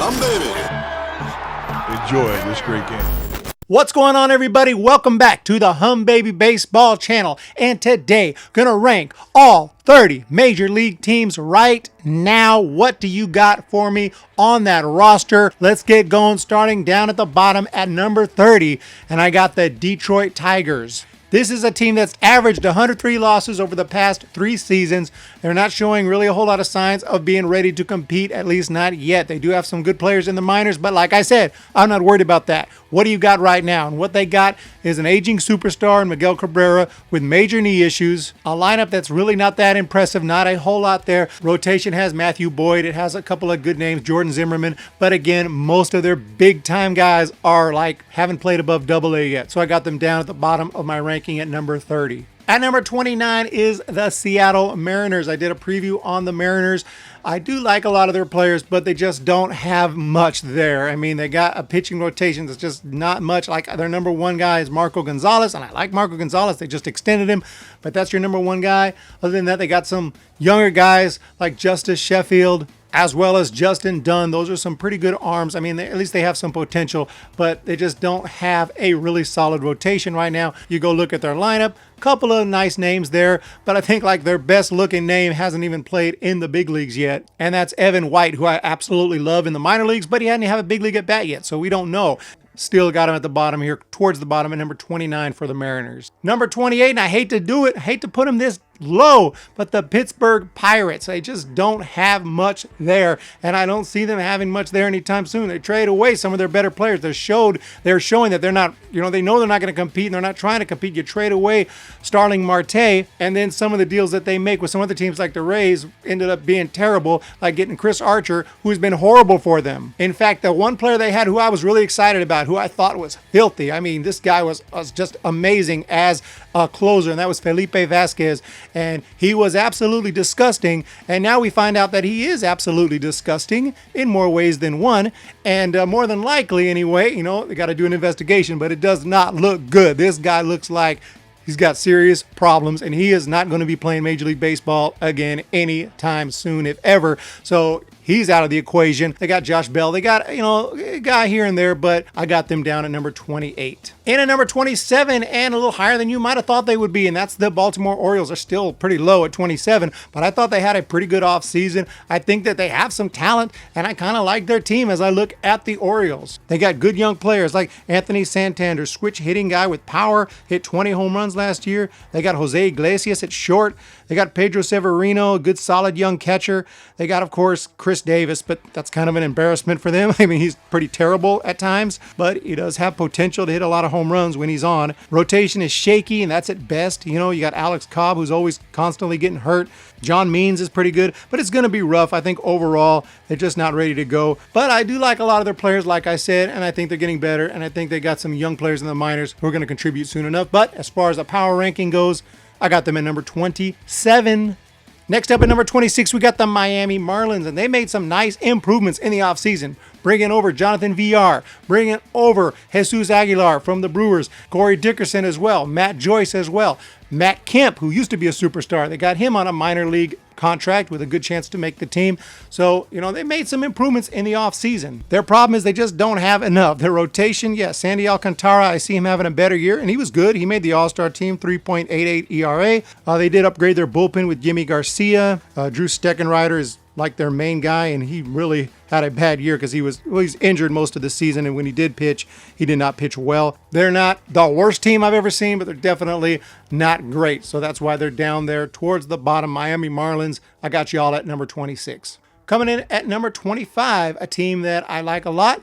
Humm, baby. Enjoy this great game. What's going on, everybody? Welcome back to the Humm Baby Baseball channel. And today, gonna rank all 30 major league teams right now. What do you got for me on that roster? Let's get going, starting down at the bottom at number 30. And I got the Detroit Tigers. This is a team that's averaged 103 losses over the past 3 seasons. They're not showing really a whole lot of signs of being ready to compete, at least not yet. They do have some good players in the minors, but like I said, I'm not worried about that. What do you got right now? And what they got is an aging superstar in Miguel Cabrera with major knee issues, a lineup that's really not that impressive, not a whole lot there. Rotation has Matthew Boyd. It has a couple of good names, Jordan Zimmerman, but again, most of their big-time guys are haven't played above Double-A yet. So I got them down at the bottom of my ranking at number 30. At number 29 is the Seattle Mariners. I did a preview on the Mariners. I do like a lot of their players, but they just don't have much there. I mean, they got a pitching rotation that's just not much. Like, their number one guy is Marco Gonzalez, and I like Marco Gonzalez. They just extended him, but that's your number one guy. Other than that, they got some younger guys like Justice Sheffield, as well as Justin Dunn. Those are some pretty good arms. I mean, at least they have some potential, but they just don't have a really solid rotation right now. You go look at their lineup, couple of nice names there, but I think their best looking name hasn't even played in the big leagues yet, and that's Evan White, who I absolutely love in the minor leagues, but he hadn't have a big league at bat yet, so we don't know. Still got him at the bottom here, towards the bottom at number 29 for the Mariners. Number 28, and I hate to do it, I hate to put him this low, but the Pittsburgh Pirates, they just don't have much there, and I don't see them having much there anytime soon. They trade away some of their better players. They're showing that they're not, they know they're not going to compete, and they're not trying to compete. You trade away Starling Marte, and then some of the deals that they make with some other teams like the Rays ended up being terrible, like getting Chris Archer, who's been horrible for them. In fact, the one player they had who I was really excited about, who I thought was filthy, I mean, this guy was just amazing as a closer, and that was Felipe Vasquez, and he was absolutely disgusting, and now we find out that he is absolutely disgusting in more ways than one, and more than likely anyway, they got to do an investigation, but it does not look good. This guy looks like he's got serious problems, and he is not going to be playing Major League Baseball again anytime soon, if ever. So he's out of the equation. They got Josh Bell. They got, a guy here and there, but I got them down at number 28. In at number 27, and a little higher than you might have thought they would be, and that's the Baltimore Orioles. They're still pretty low at 27, but I thought they had a pretty good offseason. I think that they have some talent, and I kind of like their team as I look at the Orioles. They got good young players like Anthony Santander, switch hitting guy with power, hit 20 home runs last year. They got Jose Iglesias at short. They got Pedro Severino, a good solid young catcher. They got, of course, Chris Davis, but that's kind of an embarrassment for them. I mean, he's pretty terrible at times, but he does have potential to hit a lot of home runs when he's on. Rotation is shaky, and that's at best. You got Alex Cobb, who's always constantly getting hurt. John Means is pretty good, but it's going to be rough. I think overall, they're just not ready to go. But I do like a lot of their players, like I said, and I think they're getting better, and I think they got some young players in the minors who are going to contribute soon enough. But as far as the power ranking goes, I got them at number 27. Next up at number 26, we got the Miami Marlins, and they made some nice improvements in the offseason, bringing over Jonathan Villar, bringing over Jesus Aguilar from the Brewers, Corey Dickerson as well, Matt Joyce as well, Matt Kemp, who used to be a superstar. They got him on a minor league contract with a good chance to make the team. So, they made some improvements in the offseason. Their problem is they just don't have enough. Their rotation, Sandy Alcantara, I see him having a better year, and he was good. He made the All-Star team, 3.88 ERA. They did upgrade their bullpen with Jimmy Garcia. Drew Steckenrider is like their main guy, and he really had a bad year because he's injured most of the season, and when he did pitch, he did not pitch well. They're not the worst team I've ever seen, but they're definitely not great, so that's why they're down there towards the bottom. Miami Marlins, I got you all at number 26. Coming in at number 25, a team that I like a lot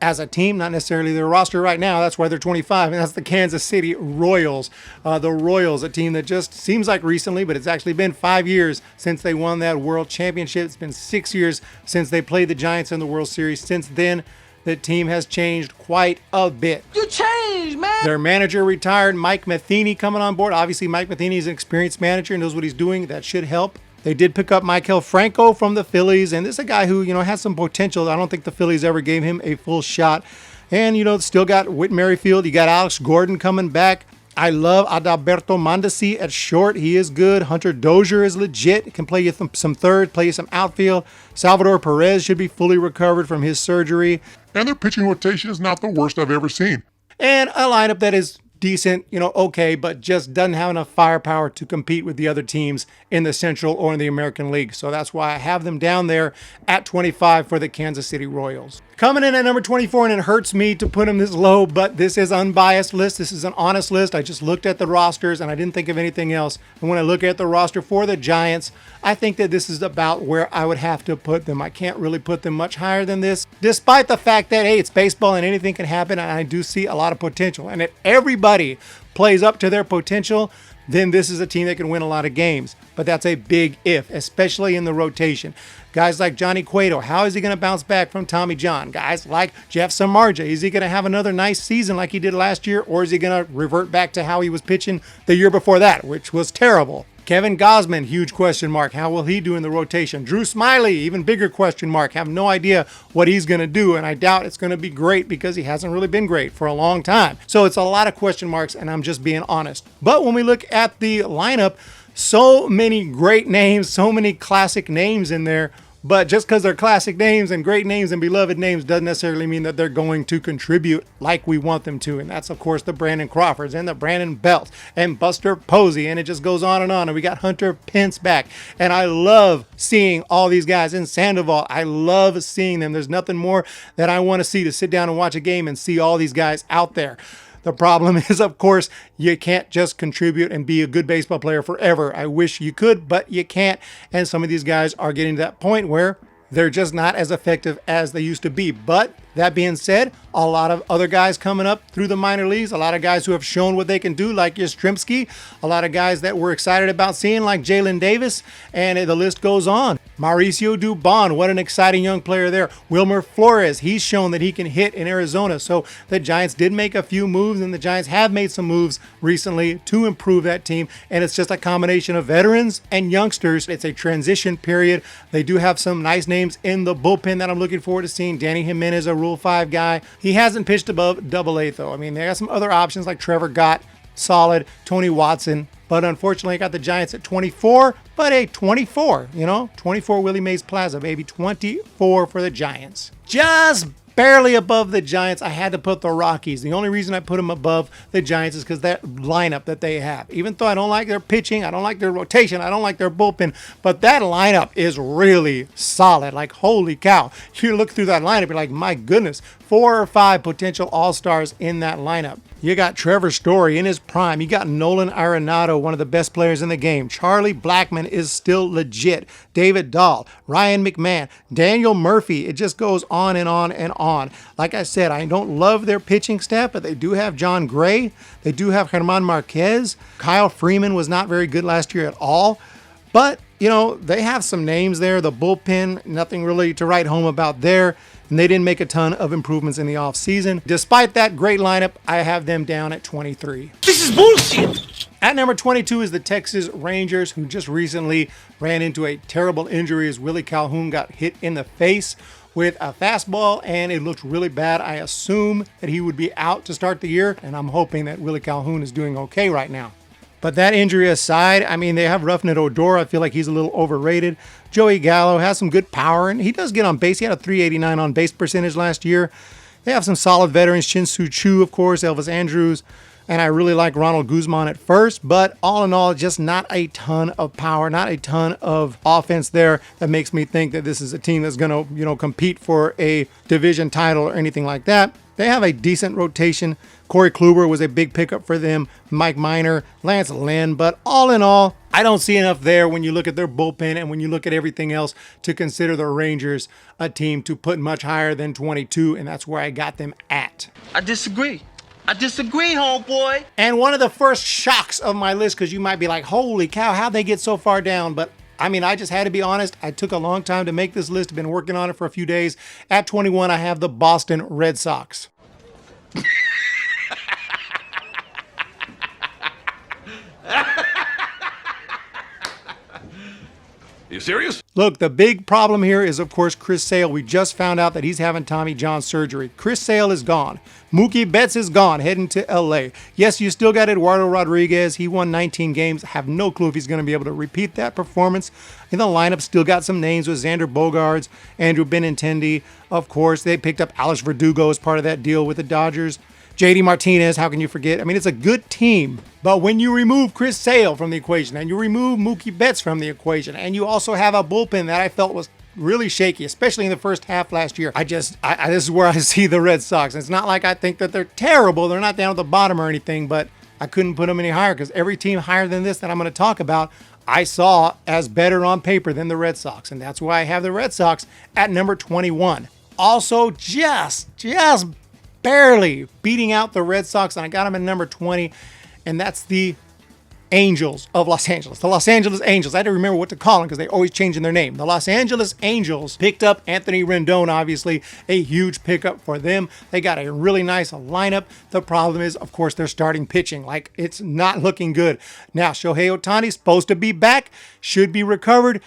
as a team, not necessarily their roster right now. That's why they're 25, and that's the Kansas City Royals. The Royals, a team that just seems like recently, but it's actually been 5 years since they won that World Championship. It's been 6 years since they played the Giants in the World Series. Since then, the team has changed quite a bit. You changed, man! Their manager retired, Mike Matheny coming on board. Obviously, Mike Matheny is an experienced manager and knows what he's doing. That should help. They did pick up Maikel Franco from the Phillies, and this is a guy who, has some potential. I don't think the Phillies ever gave him a full shot. And, still got Whit Merrifield. You got Alex Gordon coming back. I love Adalberto Mondesi at short. He is good. Hunter Dozier is legit. Can play you some third, play you some outfield. Salvador Perez should be fully recovered from his surgery. And their pitching rotation is not the worst I've ever seen. And a lineup that is decent, okay, but just doesn't have enough firepower to compete with the other teams in the Central or in the American League. So that's why I have them down there at 25 for the Kansas City Royals. Coming in at number 24, and it hurts me to put them this low, but this is unbiased list. This is an honest list. I just looked at the rosters and I didn't think of anything else. And when I look at the roster for the Giants, I think that this is about where I would have to put them. I can't really put them much higher than this, despite the fact that, hey, it's baseball and anything can happen. And I do see a lot of potential. And if everybody plays up to their potential, then this is a team that can win a lot of games. But that's a big if, especially in the rotation. Guys like Johnny Cueto, how is he going to bounce back from Tommy John? Guys like Jeff Samardzija, is he going to have another nice season like he did last year? Or is he going to revert back to how he was pitching the year before that, which was terrible? Kevin Gausman, huge question mark. How will he do in the rotation? Drew Smyly, even bigger question mark. Have no idea what he's going to do, and I doubt it's going to be great because he hasn't really been great for a long time. So it's a lot of question marks, and I'm just being honest. But when we look at the lineup, so many great names, so many classic names in there. But just because they're classic names and great names and beloved names doesn't necessarily mean that they're going to contribute like we want them to. And that's, of course, the Brandon Crawfords and the Brandon Belts and Buster Posey. And it just goes on. And we got Hunter Pence back. And I love seeing all these guys in Sandoval. I love seeing them. There's nothing more that I want to see, to sit down and watch a game and see all these guys out there. The problem is, of course, you can't just contribute and be a good baseball player forever. I wish you could, but you can't. And some of these guys are getting to that point where they're just not as effective as they used to be. But that being said, a lot of other guys coming up through the minor leagues, a lot of guys who have shown what they can do, like Yastrzemski, a lot of guys that we're excited about seeing, like Jalen Davis, and the list goes on. Mauricio Dubon, what an exciting young player there. Wilmer Flores, he's shown that he can hit in Arizona. So the Giants did make a few moves, and the Giants have made some moves recently to improve that team. And it's just a combination of veterans and youngsters. It's a transition period. They do have some nice names in the bullpen that I'm looking forward to seeing. Danny Jimenez, a Rule 5 guy. He hasn't pitched above Double-A though. I mean, they got some other options like Trevor Gott, solid, Tony Watson. But unfortunately, I got the Giants at 24, but a 24, 24 Willie Mays Plaza, baby, 24 for the Giants. Just barely above the Giants, I had to put the Rockies. The only reason I put them above the Giants is because that lineup that they have. Even though I don't like their pitching, I don't like their rotation, I don't like their bullpen, but that lineup is really solid. Like, holy cow. You look through that lineup, you're like, my goodness, 4 or 5 potential all-stars in that lineup. You got Trevor Story in his prime. You got Nolan Arenado, one of the best players in the game. Charlie Blackmon is still legit. David Dahl, Ryan McMahon, Daniel Murphy. It just goes on and on and on. Like I said, I don't love their pitching staff, but they do have John Gray. They do have German Marquez. Kyle Freeman was not very good last year at all. But, they have some names there. The bullpen, nothing really to write home about there. And they didn't make a ton of improvements in the offseason. Despite that great lineup, I have them down at 23. This is bullshit! At number 22 is the Texas Rangers, who just recently ran into a terrible injury as Willie Calhoun got hit in the face with a fastball, and it looked really bad. I assume that he would be out to start the year, and I'm hoping that Willie Calhoun is doing okay right now. But that injury aside, I mean, they have Roughneck Odor. I feel like he's a little overrated. Joey Gallo has some good power, and he does get on base. He had a .389 on base percentage last year. They have some solid veterans. Shin-Soo Choo, of course, Elvis Andrews. And I really like Ronald Guzman at first. But all in all, just not a ton of power, not a ton of offense there that makes me think that this is a team that's going to, compete for a division title or anything like that. They have a decent rotation. Corey Kluber was a big pickup for them. Mike Minor, Lance Lynn. But all in all, I don't see enough there when you look at their bullpen and when you look at everything else to consider the Rangers a team to put much higher than 22. And that's where I got them at. I disagree, homeboy. And one of the first shocks of my list, because you might be like, holy cow, how'd they get so far down? But I mean, I just had to be honest. I took a long time to make this list. I've been working on it for a few days. At 21, I have the Boston Red Sox. you serious? Look, the big problem here is, of course, Chris Sale. We just found out that he's having Tommy John surgery. Chris Sale is gone. Mookie Betts is gone, heading to L.A. Yes, you still got Eduardo Rodriguez. He won 19 games. Have no clue if he's going to be able to repeat that performance. In the lineup, still got some names with Xander Bogaerts, Andrew Benintendi. Of course, they picked up Alex Verdugo as part of that deal with the Dodgers. JD Martinez, how can you forget? I mean, it's a good team. But when you remove Chris Sale from the equation and you remove Mookie Betts from the equation and you also have a bullpen that I felt was really shaky, especially in the first half last year, this is where I see the Red Sox. It's not like I think that they're terrible. They're not down at the bottom or anything, but I couldn't put them any higher because every team higher than this that I'm going to talk about, I saw as better on paper than the Red Sox. And that's why I have the Red Sox at number 21. Also, just barely beating out the Red Sox, and I got them at number 20, and that's the Angels of Los Angeles. The Los Angeles Angels. I had to remember what to call them because they're always changing their name. The Los Angeles Angels picked up Anthony Rendon, obviously a huge pickup for them. They got a really nice lineup. The problem is, of course, they're starting pitching. Like, it's not looking good. Now, Shohei Ohtani's supposed to be back, should be recovered.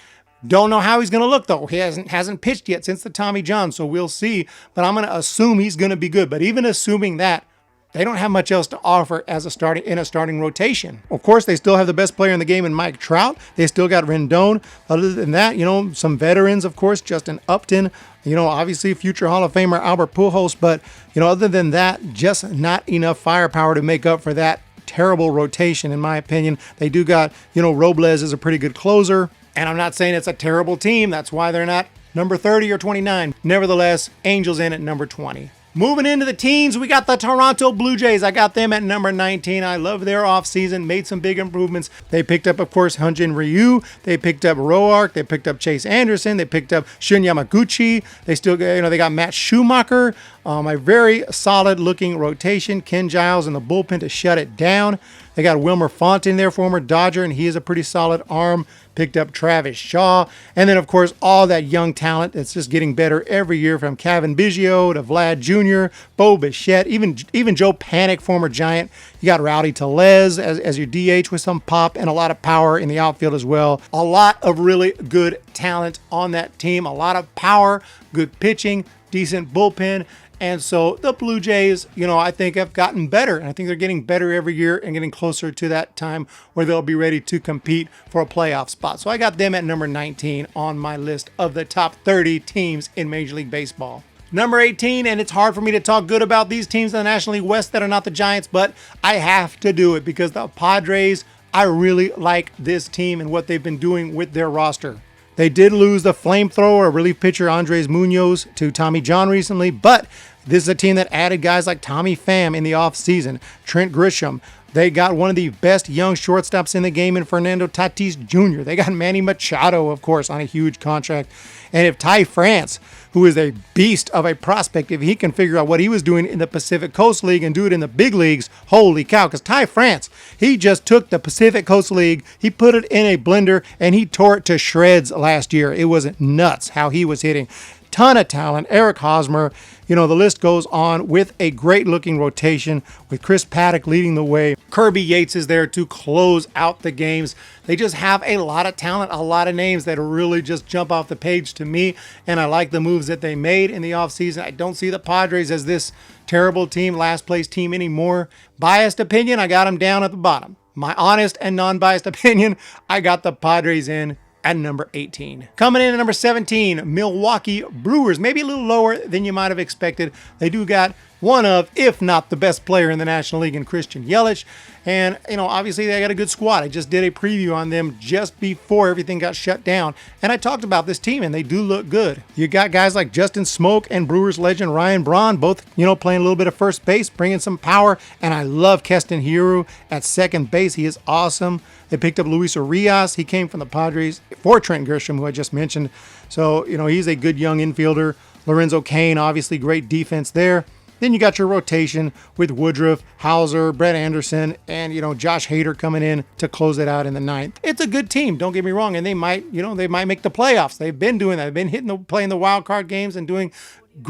Don't know how he's going to look, though. He hasn't pitched yet since the Tommy John, so we'll see. But I'm going to assume he's going to be good. But even assuming that, they don't have much else to offer as a starting rotation. Of course, they still have the best player in the game in Mike Trout. They still got Rendon. Other than that, some veterans, of course, Justin Upton, obviously future Hall of Famer Albert Pujols. But, other than that, just not enough firepower to make up for that terrible rotation, in my opinion. They do got, Robles is a pretty good closer. And I'm not saying it's a terrible team. That's why they're not number 30 or 29. Nevertheless, Angels in at number 20. Moving into the teens, we got the Toronto Blue Jays. I got them at number 19. I love their offseason, made some big improvements. They picked up, of course, Hyunjin Ryu. They picked up Roark. They picked up Chase Anderson. They picked up Shun Yamaguchi. They still, they got Matt Schumacher. A very solid looking rotation. Ken Giles in the bullpen to shut it down. They got Wilmer Font in there, former Dodger, and he is a pretty solid arm. Picked up Travis Shaw. And then, of course, all that young talent that's just getting better every year, from Kevin Biggio to Vlad Jr., Bo Bichette, even Joe Panic, former Giant. You got Rowdy Tellez as your DH with some pop and a lot of power in the outfield as well. A lot of really good talent on that team. A lot of power, good pitching, decent bullpen. And so the Blue Jays, I think have gotten better. And I think they're getting better every year and getting closer to that time where they'll be ready to compete for a playoff spot. So I got them at number 19 on my list of the top 30 teams in Major League Baseball. Number 18, and it's hard for me to talk good about these teams in the National League West that are not the Giants, but I have to do it because the Padres, I really like this team and what they've been doing with their roster. They did lose the flamethrower relief pitcher Andres Munoz to Tommy John recently, but this is a team that added guys like Tommy Pham in the offseason, Trent Grisham. They got one of the best young shortstops in the game in Fernando Tatis Jr. They got Manny Machado, of course, on a huge contract. And if Ty France, who is a beast of a prospect, if he can figure out what he was doing in the Pacific Coast League and do it in the big leagues, holy cow. Because Ty France, he just took the Pacific Coast League, he put it in a blender, and he tore it to shreds last year. It was nuts how he was hitting. Ton of talent. Eric Hosmer, the list goes on, with a great looking rotation with Chris Paddock leading the way. Kirby Yates is there to close out the games. They just have a lot of talent, a lot of names that really just jump off the page to me, and I like the moves that they made in the offseason. I don't see the Padres as this terrible team, last place team anymore. Biased opinion, I got them down at the bottom. My honest and non-biased opinion, I got the Padres in at number 18. Coming in at number 17, Milwaukee Brewers. Maybe a little lower than you might have expected. They do got one of, if not the best player in the National League in Christian Yelich. And, obviously they got a good squad. I just did a preview on them just before everything got shut down. And I talked about this team, and they do look good. You got guys like Justin Smoke and Brewers legend Ryan Braun, both, playing a little bit of first base, bringing some power. And I love Keston Hiura at second base. He is awesome. They picked up Luis Urias. He came from the Padres for Trent Grisham, who I just mentioned. So, he's a good young infielder. Lorenzo Cain, obviously great defense there. Then you got your rotation with Woodruff, Hauser, Brett Anderson, and, Josh Hader coming in to close it out in the ninth. It's a good team, don't get me wrong, and they might make the playoffs. They've been doing that. They've been playing the wild card games and doing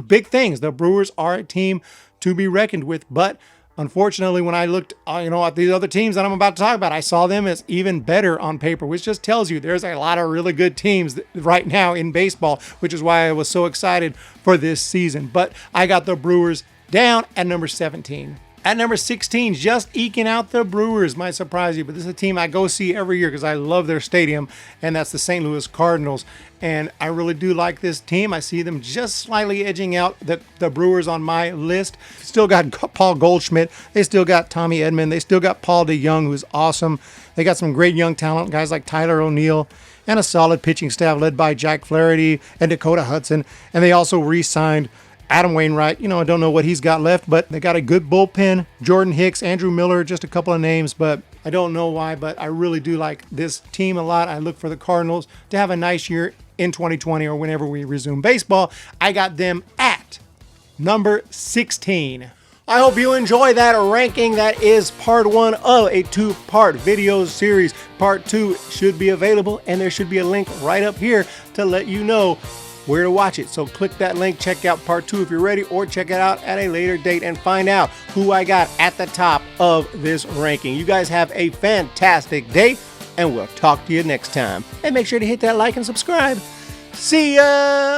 big things. The Brewers are a team to be reckoned with, but Unfortunately, when I looked, at these other teams that I'm about to talk about, I saw them as even better on paper, which just tells you there's a lot of really good teams right now in baseball, which is why I was so excited for this season. But I got the Brewers down at number 17. At number 16, just eking out the Brewers might surprise you, but this is a team I go see every year because I love their stadium, and that's the St. Louis Cardinals. And I really do like this team. I see them just slightly edging out the Brewers on my list. Still got Paul Goldschmidt. They still got Tommy Edman. They still got Paul DeYoung, who's awesome. They got some great young talent, guys like Tyler O'Neill, and a solid pitching staff led by Jack Flaherty and Dakota Hudson. And they also re-signed Adam Wainwright. I don't know what he's got left, but they got a good bullpen. Jordan Hicks, Andrew Miller, just a couple of names, but I don't know why, but I really do like this team a lot. I look for the Cardinals to have a nice year in 2020 or whenever we resume baseball. I got them at number 16. I hope you enjoy that ranking. That is part 1 of a 2-part video series. Part 2 should be available, and there should be a link right up here to let you know where to watch it. So click that link, check out part 2 if you're ready, or check it out at a later date and find out who I got at the top of this ranking. You guys have a fantastic day, and we'll talk to you next time. And make sure to hit that like and subscribe. See ya!